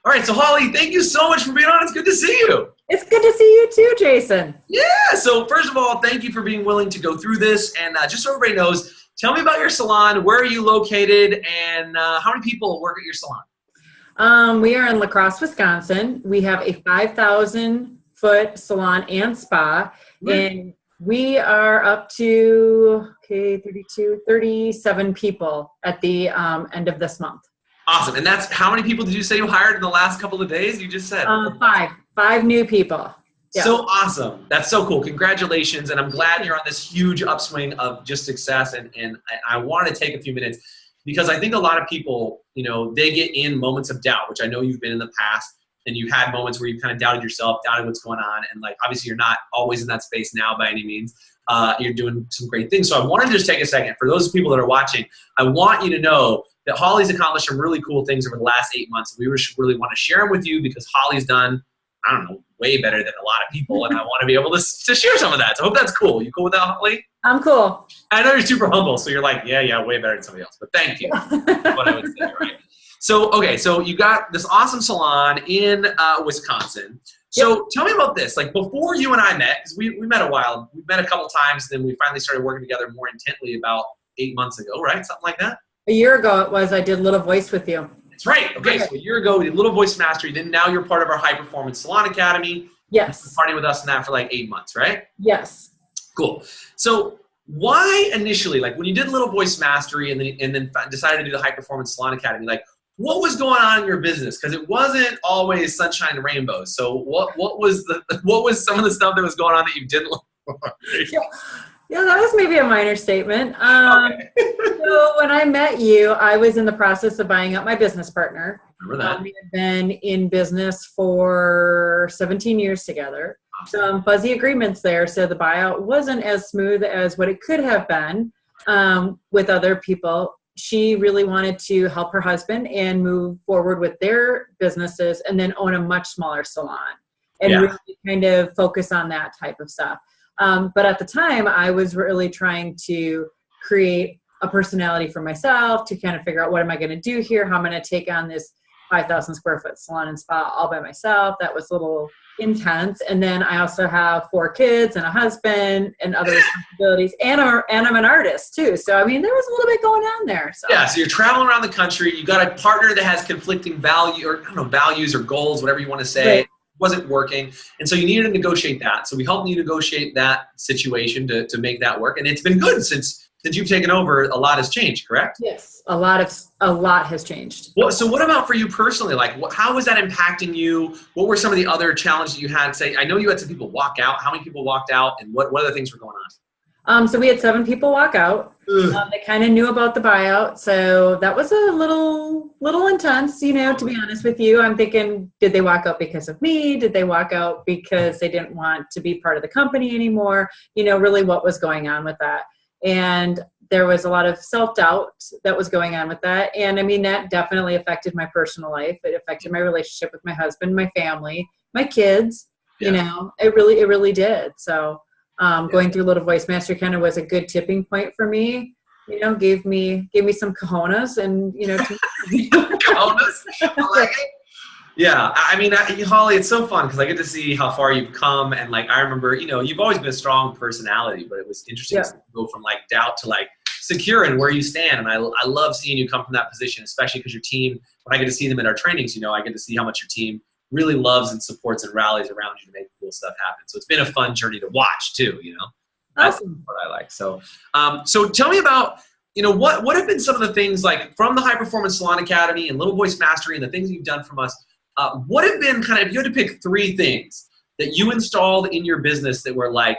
All right, so Holly, thank you so much for being on. It's good to see you. It's good to see you too, Jason. Yeah, so first of all, thank you for being willing to go through this. And just so everybody knows, tell me about your salon. Where are you located, and how many people work at your salon? We are in La Crosse, Wisconsin. We have a 5,000-foot salon and spa, and we are up to 37 people at the end of this month. Awesome. And that's how many people did you say you hired in the last couple of days? You just said five new people. Yeah. So awesome. That's so cool. Congratulations. And I'm glad you're on this huge upswing of just success. And I want to take a few minutes because I think a lot of people, you know, they get in moments of doubt, which I know you've been in the past, and you've had moments where you kind of doubted yourself, doubted what's going on. And like, obviously you're not always in that space now by any means. You're doing some great things. So I want to just take a second for those people that are watching. I want you to know that Holly's accomplished some really cool things over the last 8 months. We really want to share them with you because Holly's done, I don't know, way better than a lot of people. And I want to be able to share some of that. So I hope that's cool. You cool with that, Holly? I'm cool. I know you're super humble. So you're like, yeah, way better than somebody else. But thank you. That's what I would say, right? So, okay, so you got this awesome salon in Wisconsin. So tell me about this. Like before you and I met, because we met a while, we met a couple times, then we finally started working together more intently about 8 months ago, right? Something like that? A year ago it was. I did Little Voice with you. That's right. Okay, so a year ago we did Little Voice Mastery. Then now you're part of our High Performance Salon Academy. Yes. You've been partying with us in that for like 8 months, right? Yes. Cool. So why initially, like when you did Little Voice Mastery and then decided to do the High Performance Salon Academy, like what was going on in your business? Because it wasn't always sunshine and rainbows. So what was some of the stuff that was going on that you didn't look for? Yeah, that was maybe a minor statement. Okay. So when I met you, I was in the process of buying up my business partner. Remember that? We had been in business for 17 years together. Some fuzzy agreements there, so the buyout wasn't as smooth as what it could have been with other people. She really wanted to help her husband and move forward with their businesses and then own a much smaller salon and really kind of focus on that type of stuff. But at the time, I was really trying to create a personality for myself to kind of figure out what am I going to do here? How I'm going to take on this 5,000 square foot salon and spa all by myself. That was a little intense. And then I also have 4 kids and a husband and other responsibilities. And I'm an artist too. So, I mean, there was a little bit going on there. So. Yeah. So you're traveling around the country. You got a partner that has conflicting values or goals, whatever you want to say. Right. Wasn't working, and so you needed to negotiate that. So we helped you negotiate that situation to make that work, and it's been good since you've taken over. A lot has changed, correct? Yes, a lot has changed. Well, so what about for you personally? Like, how was that impacting you? What were some of the other challenges you had? Say, I know you had some people walk out. How many people walked out, and what other things were going on? So we had 7 people walk out. They kind of knew about the buyout, so that was a little intense, you know, to be honest with you. I'm thinking, did they walk out because of me? Did they walk out because they didn't want to be part of the company anymore? You know, really what was going on with that. And there was a lot of self-doubt that was going on with that. And I mean, that definitely affected my personal life. It affected my relationship with my husband, my family, my kids, you know, it really did. So going through Little Voice Mastery kind of was a good tipping point for me. You know, gave me some cojones and, you know. Cojones? I like it. Yeah. I mean, Holly, it's so fun because I get to see how far you've come. And like, I remember, you know, you've always been a strong personality, but it was interesting to go from like doubt to like secure in where you stand. And I love seeing you come from that position, especially because your team, when I get to see them in our trainings, you know, I get to see how much your team really loves and supports and rallies around you to make cool stuff happen. So it's been a fun journey to watch too, you know. That's what I like. So, so tell me about, you know, what have been some of the things like from the High Performance Salon Academy and Little Voice Mastery and the things you've done from us, what have been kind of, if you had to pick 3 things that you installed in your business that were like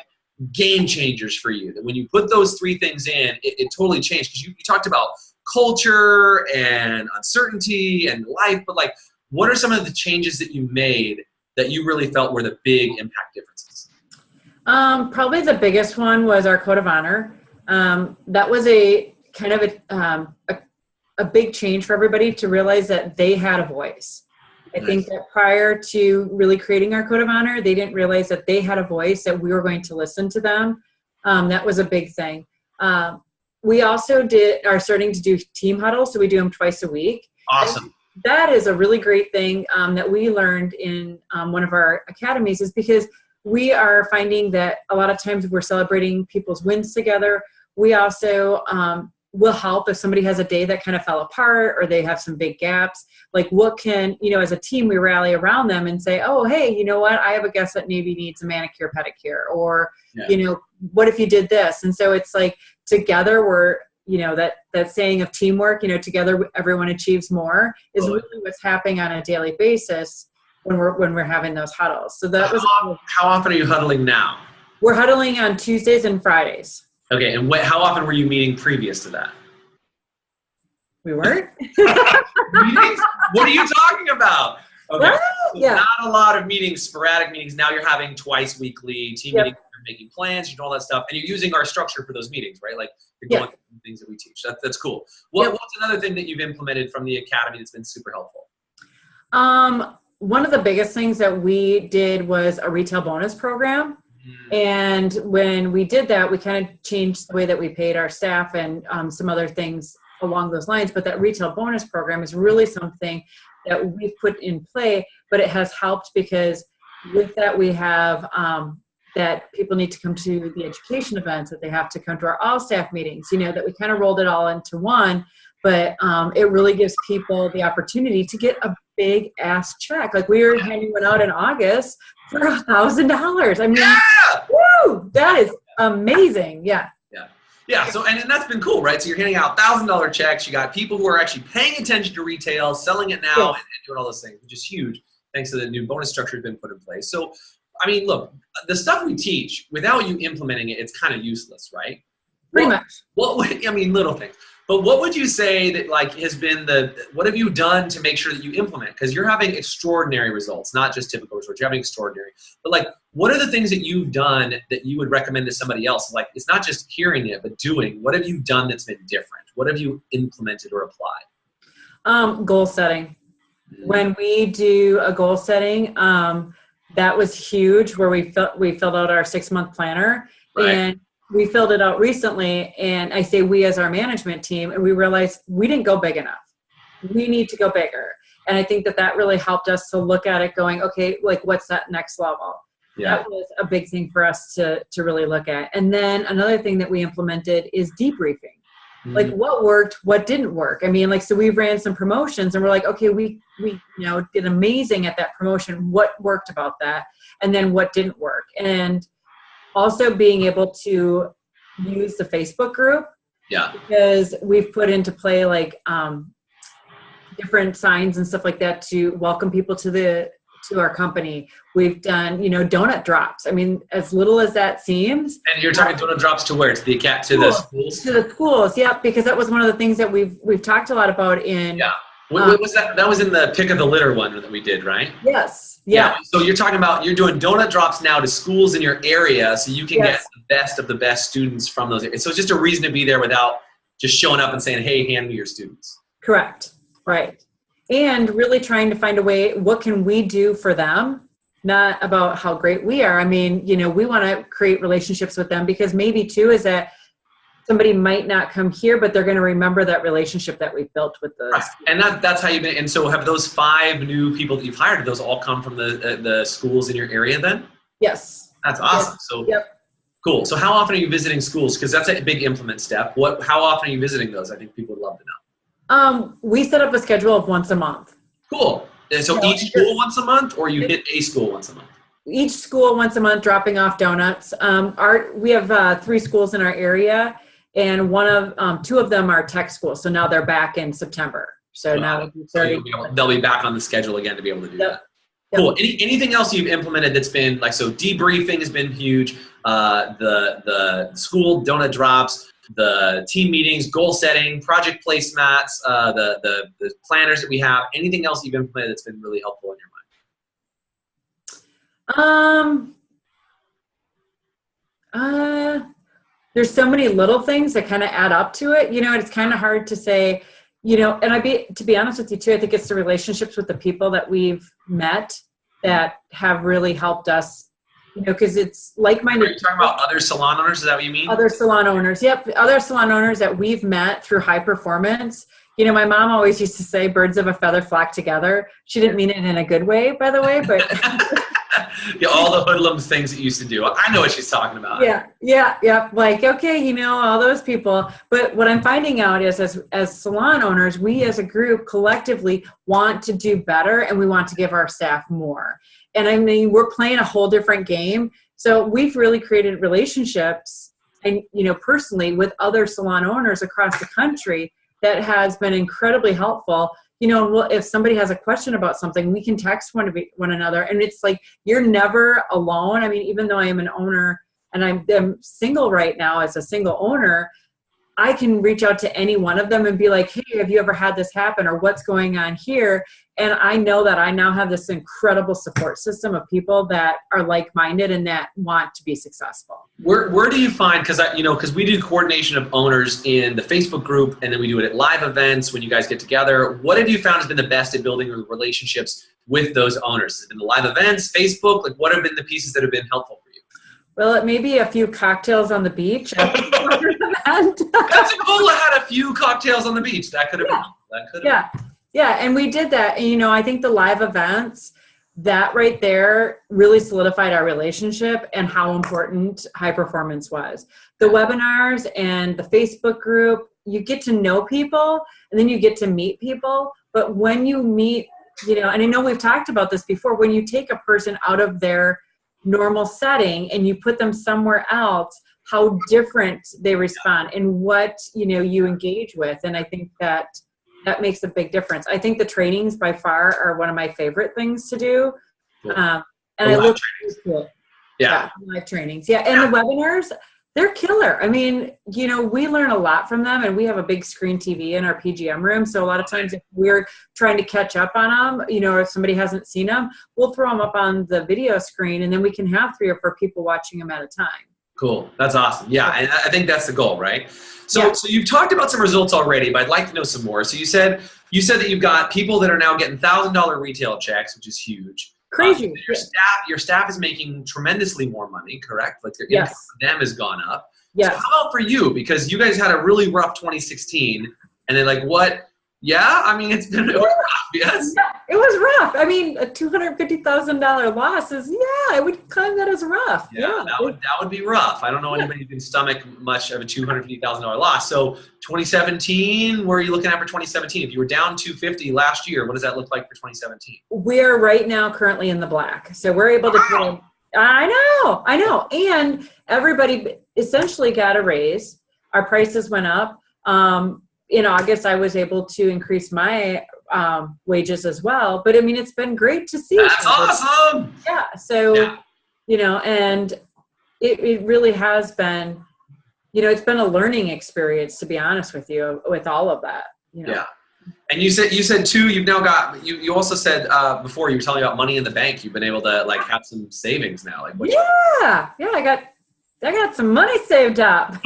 game changers for you, that when you put those 3 things in, it totally changed? Because you talked about culture and uncertainty and life, but like, what are some of the changes that you made that you really felt were the big impact differences? Probably the biggest one was our code of honor. That was a kind of a big change for everybody to realize that they had a voice. I think that prior to really creating our code of honor, they didn't realize that they had a voice, that we were going to listen to them. That was a big thing. We also are starting to do team huddles, so we do them twice a week. Awesome. that is a really great thing that we learned in one of our academies, is because we are finding that a lot of times we're celebrating people's wins together. We also will help if somebody has a day that kind of fell apart or they have some big gaps. Like, what can, as a team, we rally around them and say, oh, hey, you know what? I have a guest that maybe needs a manicure, pedicure, or, what if you did this? And so it's like together we're, that saying of teamwork, together everyone achieves more, is really what's happening on a daily basis when we're having those huddles. So that was how often are you huddling now? We're huddling on Tuesdays and Fridays. Okay, and how often were you meeting previous to that? We weren't. Meetings? What are you talking about? Okay. Well, so not a lot of meetings, sporadic meetings. Now you're having twice weekly team meetings, you're making plans, you're doing all that stuff, and you're using our structure for those meetings, right? Like, you're going through things that we teach. That's cool. What's another thing that you've implemented from the academy that's been super helpful? One of the biggest things that we did was a retail bonus program. And when we did that, we kind of changed the way that we paid our staff and some other things along those lines. But that retail bonus program is really something that we've put in play, but it has helped because with that we have that people need to come to the education events, that they have to come to our all staff meetings, that we kind of rolled it all into one. But it really gives people the opportunity to get a big ass check. Like, we were handing one out in August for $1,000. I mean, woo, that is amazing. Yeah. So, and that's been cool, right? So you're handing out $1,000 checks. You got people who are actually paying attention to retail, selling it now, and doing all those things, which is huge. Thanks to the new bonus structure that's been put in place. So, I mean, look, the stuff we teach, without you implementing it, it's kind of useless, right? Pretty much. Little things. But what would you say that has been what have you done to make sure that you implement? Because you're having extraordinary results, not just typical results. You're having extraordinary. But what are the things that you've done that you would recommend to somebody else? Like, it's not just hearing it, but doing. What have you done that's been different? What have you implemented or applied? Goal setting. When we do a goal setting, that was huge. Where we filled out our 6-month planner, and we filled it out recently, and I say we as our management team, and we realized we didn't go big enough. We need to go bigger. And I think that really helped us to look at it going, okay, what's that next level? Yeah. That was a big thing for us to really look at. And then another thing that we implemented is debriefing. Like, what worked, what didn't work. I mean, so we ran some promotions and we're like, okay, we did amazing at that promotion. What worked about that? And then what didn't work? And also being able to use the Facebook group. Yeah. Because we've put into play different signs and stuff like that to welcome people to our company. We've done, donut drops. I mean, as little as that seems. And you're talking donut drops to where? To the schools? To the schools, yeah, because that was one of the things that we've talked a lot about in. Yeah. What was that? That was in the pick of the litter one that we did, right? Yes. Yeah. So you're talking about, you're doing donut drops now to schools in your area so you can get the best of the best students from those areas. So it's just a reason to be there without just showing up and saying, hey, hand me your students. Correct. Right. And really trying to find a way, what can we do for them? Not about how great we are. I mean, we want to create relationships with them, because maybe too is that somebody might not come here, but they're going to remember that relationship that we've built with the right. And that's how you've been. And so have those 5 new people that you've hired, have those all come from the schools in your area then? Yes. That's awesome. So cool. So how often are you visiting schools? Because that's a big implement step. How often are you visiting those? I think people would love to know. We set up a schedule of once a month. Cool. And so each school once a month, or you hit a school once a month? Each school once a month, dropping off donuts. We have 3 schools in our area, and 2 of them are tech schools. So now they're back in September. So now they'll be back on the schedule again to be able to do that. Cool. Anything else you've implemented that's been so debriefing has been huge. The school donut drops, the team meetings, goal setting, project placemats, the planners that we have. Anything else you've implemented that's been really helpful in your mind? There's so many little things that kind of add up to it, and it's kind of hard to say, and to be honest with you too, I think it's the relationships with the people that we've met that have really helped us, because it's like-minded. Are you talking about other salon owners? Is that what you mean? Other salon owners. Yep. Other salon owners that we've met through high performance, You know, my mom always used to say birds of a feather flock together. She didn't mean it in a good way, by the way, but yeah, all the hoodlums things that you used to do. I know what she's talking about. Yeah. Like, okay, you know, all those people. But what I'm finding out is as salon owners, we as a group collectively want to do better and we want to give our staff more. And I mean, we're playing a whole different game. So we've really created relationships and, you know, personally with other salon owners across the country that has been incredibly helpful. You know, if somebody has a question about something, we can text one another. And it's like, you're never alone. I mean, even though I am an owner and I'm single right now as a single owner, I can reach out to any one of them and be like, hey, have you ever had this happen, or what's going on here? And I know that I now have this incredible support system of people that are like-minded and that want to be successful. Where do you find, because we do coordination of owners in the Facebook group, and then we do it at live events when you guys get together. What have you found has been the best at building relationships with those owners? Has it been the live events, Facebook? Like, what have been the pieces that have been helpful for you? Well, it may be a few cocktails on the beach. That's a goal. I had a few cocktails on the beach. That could have been. Yeah, and we did that. And, you know, I think the live events, that right there really solidified our relationship and how important high performance was. The webinars and the Facebook group, you get to know people and then you get to meet people. But when you meet, you know, and I know we've talked about this before, when you take a person out of their normal setting and you put them somewhere else, how different they respond and what, you know, you engage with. And I think that makes a big difference. I think the trainings by far are one of my favorite things to do. Cool. And I look forward to it. Yeah. Live trainings. Yeah. And the webinars, they're killer. I mean, you know, we learn a lot from them, and we have a big screen TV in our PGM room. So a lot of times if we're trying to catch up on them, you know, or if somebody hasn't seen them, we'll throw them up on the video screen, and then we can have 3 or 4 people watching them at a time. Cool. That's awesome. Yeah. And I think that's the goal, right? So you've talked about some results already, but I'd like to know some more. So you said that you've got people that are now getting $1,000 retail checks, which is huge. Crazy. Your staff is making tremendously more money, correct? Like their income for them has gone up. Yes. So how about for you? Because you guys had a really rough 2016, and then like what? Yeah, I mean, it's been rough, yes? Yeah, it was rough. I mean, a $250,000 loss is, I would claim that as rough. Yeah, that would be rough. I don't know anybody who can stomach much of a $250,000 loss. So 2017, where are you looking at for 2017? If you were down $250 last year, what does that look like for 2017? We're right now currently in the black. So we're able to I know. And everybody essentially got a raise. Our prices went up. In August, I was able to increase my wages as well. But I mean, it's been great to see. That's awesome. Yeah. So, you know, and it really has been, you know, it's been a learning experience, to be honest with you, with all of that. You know? Yeah. And you said too, you've now got, you also said before, you were telling me about money in the bank. You've been able to like have some savings now. Like I got some money saved up.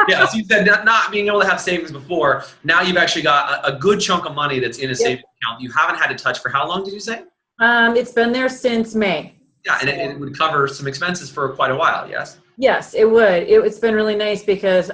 Yeah, so you said not being able to have savings before. Now you've actually got a good chunk of money that's in a savings account you haven't had to touch for how long did you say? It's been there since May. Yeah, and it would cover some expenses for quite a while, yes? Yes, it would. It's been really nice because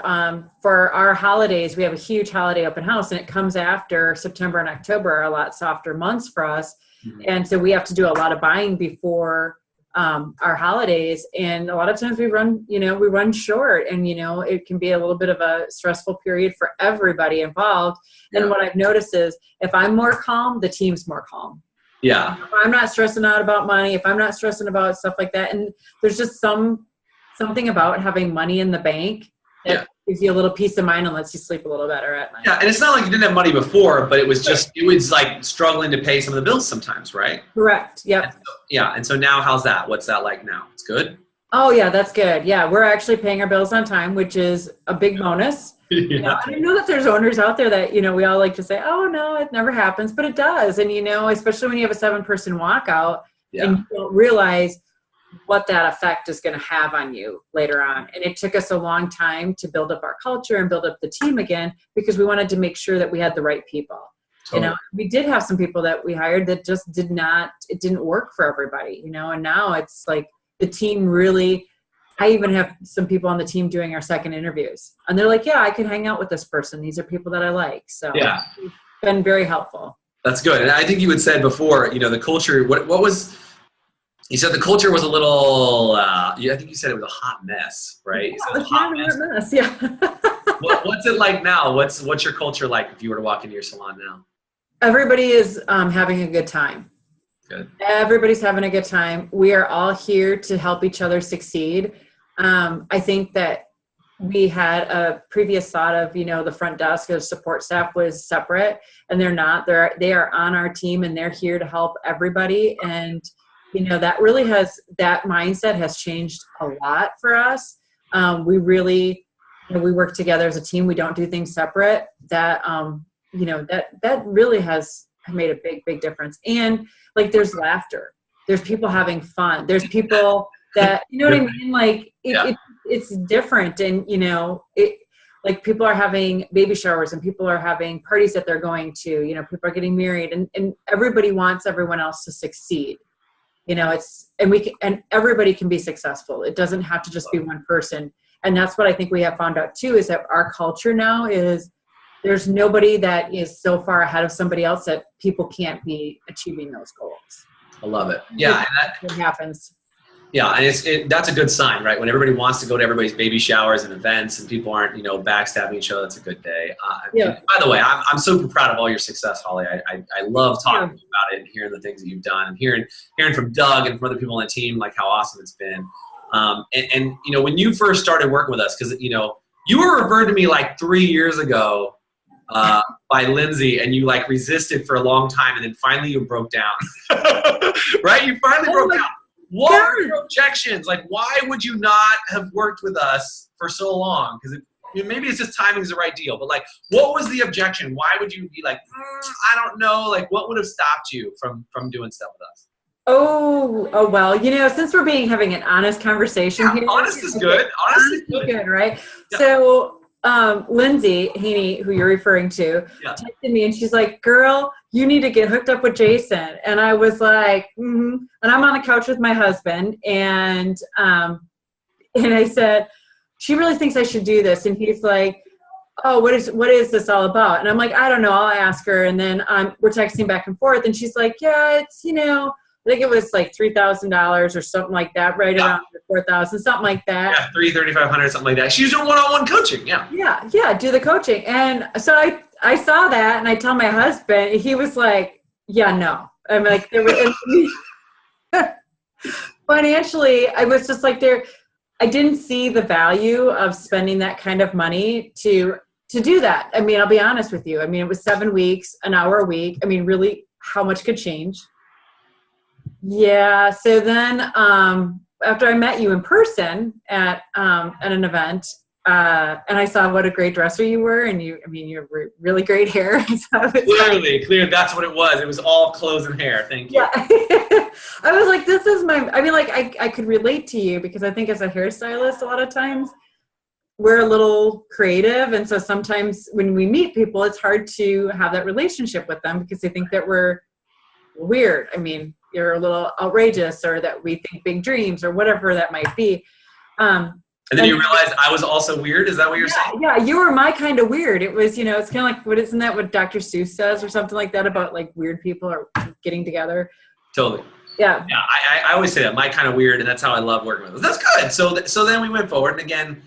for our holidays, we have a huge holiday open house, and it comes after September and October are a lot softer months for us. Mm-hmm. And so we have to do a lot of buying before our holidays, and a lot of times we run short, and you know, it can be a little bit of a stressful period for everybody involved. And what I've noticed is if I'm more calm, the team's more calm. Yeah. If I'm not stressing out about money, if I'm not stressing about stuff like that, and there's just something about having money in the bank that gives you a little peace of mind and lets you sleep a little better at night. Yeah, and it's not like you didn't have money before, but it was like struggling to pay some of the bills sometimes, right? Correct. Yep. And so now how's that? What's that like now? It's good? Oh yeah, that's good. Yeah, we're actually paying our bills on time, which is a big bonus. You know, I know that there's owners out there that, you know, we all like to say, oh no, it never happens, but it does. And you know, especially when you have a 7-person walkout and you don't realize what that effect is going to have on you later on. And it took us a long time to build up our culture and build up the team again, because we wanted to make sure that we had the right people. Totally. You know, we did have some people that we hired that just it didn't work for everybody, you know, and now it's like the team really I even have some people on the team doing our second interviews, and they're like, yeah, I can hang out with this person. These are people that I like. So yeah, it's been very helpful. that's good. And I think you had said before, the culture, what was, you said the culture was a little, I think you said it was a hot mess, right? Yeah, You said it was a hot mess. Yeah. What's it like now? What's your culture like if you were to walk into your salon now? Everybody is having a good time. Good. Everybody's having a good time. We are all here to help each other succeed. I think that we had a previous thought of, the front desk of support staff was separate, and they're not. They are on our team, and they're here to help everybody. And, that really that mindset has changed a lot for us. We really, we work together as a team. We don't do things separate. That, that really has made a big, big difference. And like, there's laughter, there's people having fun. There's people that, what I mean? Like it's different. And, like people are having baby showers and people are having parties that they're going to, people are getting married, and everybody wants everyone else to succeed. And everybody can be successful. It doesn't have to just be one person. And that's what I think we have found out too, is that our culture now is, there's nobody that is so far ahead of somebody else that people can't be achieving those goals. I love it. Yeah. It happens. Yeah. And that's a good sign, right? When everybody wants to go to everybody's baby showers and events and people aren't, backstabbing each other, that's a good day. Yeah. By the way, I'm super proud of all your success, Holly. I love talking about it and hearing the things that you've done, and hearing from Doug and from other people on the team, like how awesome it's been. And when you first started working with us, because, you were referred to me like 3 years ago by Lindsay, and you like resisted for a long time, and then finally you broke down. Right? You finally broke down. What were your objections? Like, why would you not have worked with us for so long? Because maybe it's just timing is the right deal, but like, what was the objection? Why would you be like, I don't know, like what would have stopped you from doing stuff with us? Oh, well, since we're having an honest conversation here. Honest is good. Honest is good, right? Yeah. So, Lindsay Haney, who you're referring to, texted me, and she's like, girl, you need to get hooked up with Jason. And I was like, and I'm on the couch with my husband, and I said, she really thinks I should do this. And he's like, oh, what is this all about? And I'm like, I don't know, I'll ask her. And then we're texting back and forth, and she's like, yeah, it's, I think it was like $3,000 or something like that, right around $4,000, something like that. Yeah, $3,500, something like that. She's doing one-on-one coaching. Yeah, do the coaching. And so I saw that, and I tell my husband, he was like, yeah, no. I'm like, financially, I was just like I didn't see the value of spending that kind of money to do that. I mean, I'll be honest with you. I mean, it was 7 weeks, an hour a week. I mean, really, how much could change? Yeah. So then, after I met you in person at an event, and I saw what a great dresser you were, and you have really great hair. So Clearly, that's what it was. It was all clothes and hair. Thank you. Yeah. I was like, this is I could relate to you, because I think as a hairstylist, a lot of times we're a little creative. And so sometimes when we meet people, it's hard to have that relationship with them because they think that we're weird. I mean, you're a little outrageous, or that we think big dreams, or whatever that might be. And then you realized I was also weird? Is that what you're saying? Yeah, you were my kind of weird. It was, it's kind of like, isn't that what Dr. Seuss says or something like that about like weird people are getting together? Totally. Yeah. Yeah, I always say that, my kind of weird, and that's how I love working with us. That's good. So then we went forward, and again,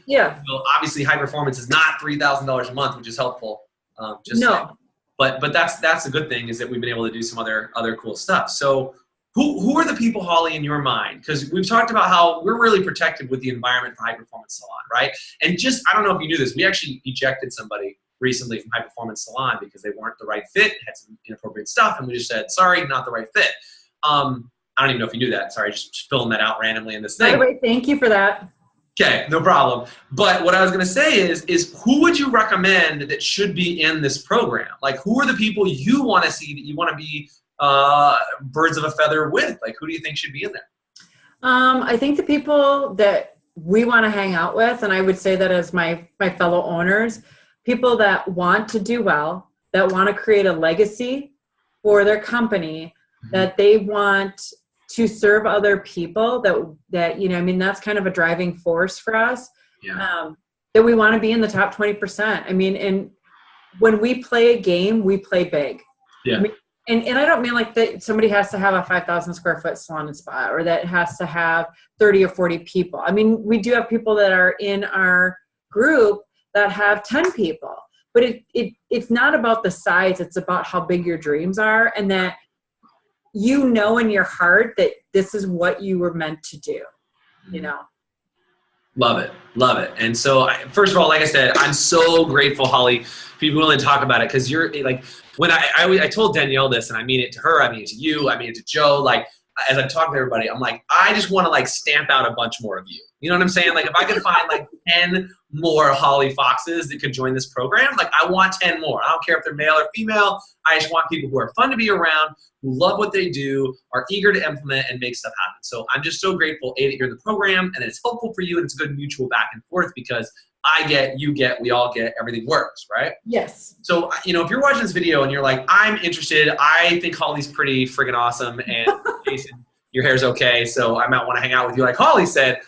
obviously high performance is not $3,000 a month, which is helpful. But that's a good thing, is that we've been able to do some other cool stuff. So who are the people, Holly, in your mind? Because we've talked about how we're really protected with the environment for High Performance Salon, right? And I don't know if you knew this, we actually ejected somebody recently from High Performance Salon because they weren't the right fit, had some inappropriate stuff, and we just said, sorry, not the right fit. I don't even know if you knew that. Sorry, just spilling that out randomly in this thing. By the way, thank you for that. Okay, no problem. But what I was going to say is who would you recommend that should be in this program? Like, who are the people you want to see, that you want to be birds of a feather with? Like, who do you think should be in there? I think the people that we want to hang out with, and I would say that as my fellow owners, people that want to do well, that want to create a legacy for their company, that they want to serve other people, that, you know, I mean, that's kind of a driving force for us. Yeah. That we want to be in the top 20%. I mean, and when we play a game, we play big. Yeah. I mean, and I don't mean like that somebody has to have a 5,000 square foot salon and spa, or that has to have 30 or 40 people. I mean, we do have people that are in our group that have 10 people, but it's not about the size. It's about how big your dreams are, and that, you know, in your heart that this is what you were meant to do, you know? Love it. Love it. And so, first of all, like I said, I'm so grateful, Holly, for you willing to talk about it. Because you're like, when I told Danielle this, and I mean it to her, I mean it to you, I mean it to Joe, like, as I'm talking to everybody, I'm like, I just want to like stamp out a bunch more of you. You know what I'm saying? Like, if I could find like 10 more Holly Foxes that could join this program, like, I want 10 more. I don't care if they're male or female. I just want people who are fun to be around, who love what they do, are eager to implement and make stuff happen. So I'm just so grateful, A, that you're in the program, and it's helpful for you, and it's a good mutual back and forth, because I get, you get, we all get, everything works, right? Yes. So, you know, if you're watching this video and you're like, I'm interested, I think Holly's pretty friggin' awesome, and Jason, your hair's okay, so I might want to hang out with you, like Holly said,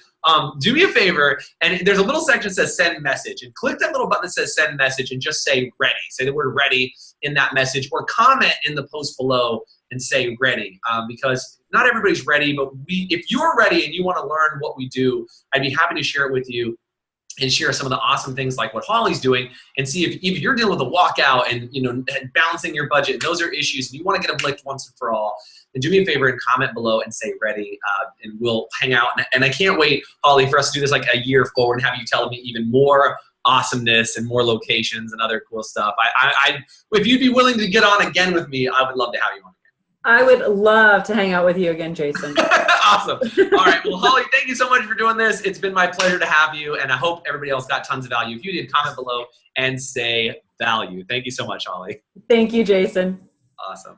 do me a favor, and there's a little section that says send message, and click that little button that says send message and just say ready. Say the word ready in that message, or comment in the post below and say ready, because not everybody's ready, but if you're ready and you want to learn what we do, I'd be happy to share it with you and share some of the awesome things like what Holly's doing, and see if you're dealing with a walkout and, you know, balancing your budget, and those are issues, and you want to get them licked once and for all, then do me a favor and comment below and say ready, and we'll hang out. And I can't wait, Holly, for us to do this like a year forward and have you telling me even more awesomeness and more locations and other cool stuff. If you'd be willing to get on again with me, I would love to have you on again. I would love to hang out with you again, Jason. Awesome. All right. Well, Holly, thank you so much for doing this. It's been my pleasure to have you, and I hope everybody else got tons of value. If you did, comment below and say value. Thank you so much, Holly. Thank you, Jason. Awesome.